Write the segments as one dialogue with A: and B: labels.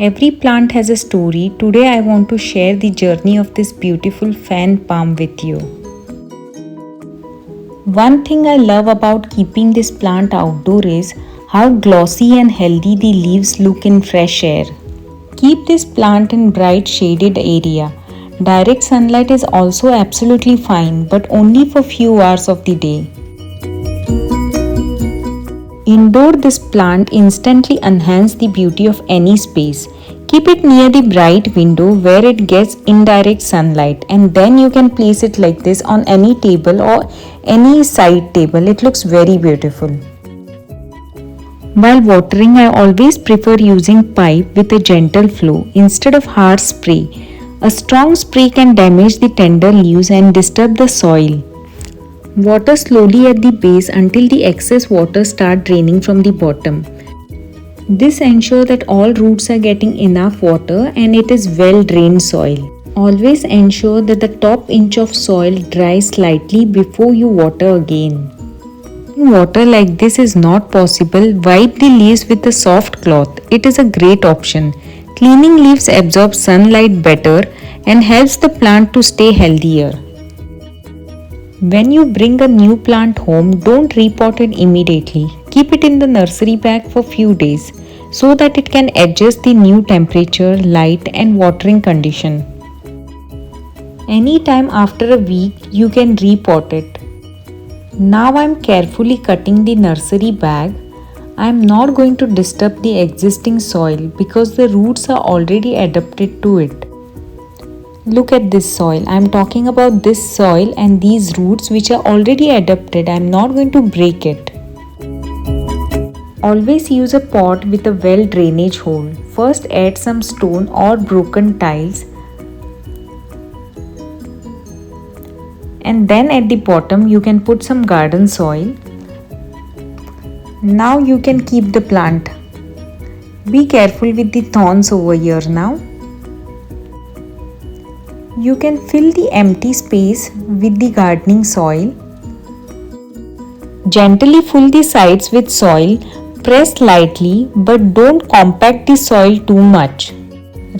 A: Every plant has a story. Today I want to share the journey of this beautiful fan palm with you. One thing I love about keeping this plant outdoor is how glossy and healthy the leaves look in fresh air. Keep this plant in bright shaded area. Direct sunlight is also absolutely fine, but only for few hours of the day. Indoor, this plant instantly enhances the beauty of any space. Keep it near the bright window where it gets indirect sunlight, and then you can place it like this on any table or any side table. It looks very beautiful. While watering, I always prefer using pipe with a gentle flow instead of harsh spray. A strong spray can damage the tender leaves and disturb the soil. Water slowly at the base until the excess water starts draining from the bottom. This ensures that all roots are getting enough water and it is well drained soil. Always ensure that the top inch of soil dries slightly before you water again. Water like this is not possible, wipe the leaves with a soft cloth. It is a great option. Cleaning leaves absorb sunlight better and helps the plant to stay healthier. When you bring a new plant home, don't repot it immediately. Keep it in the nursery bag for few days so that it can adjust the new temperature, light and watering condition. Anytime after a week, you can repot it. Now I am carefully cutting the nursery bag. I am not going to disturb the existing soil because the roots are already adapted to it. Look at this soil. I am talking about this soil and these roots which are already adapted. I am not going to break it. Always use a pot with a well drainage hole. First add some stone or broken tiles. And then at the bottom you can put some garden soil. Now you can keep the plant. Be careful with the thorns over here now. You can fill the empty space with the gardening soil. Gently fill the sides with soil. Press lightly but don't compact the soil too much.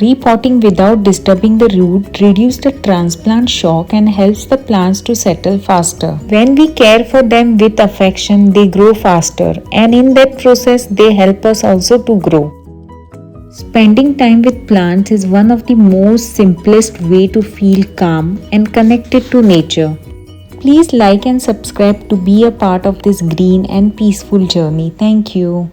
A: Repotting without disturbing the root reduces the transplant shock and helps the plants to settle faster. When we care for them with affection, they grow faster, and in that process they help us also to grow. Spending time with plants is one of the most simplest way to feel calm and connected to nature. Please like and subscribe to be a part of this green and peaceful journey. Thank you.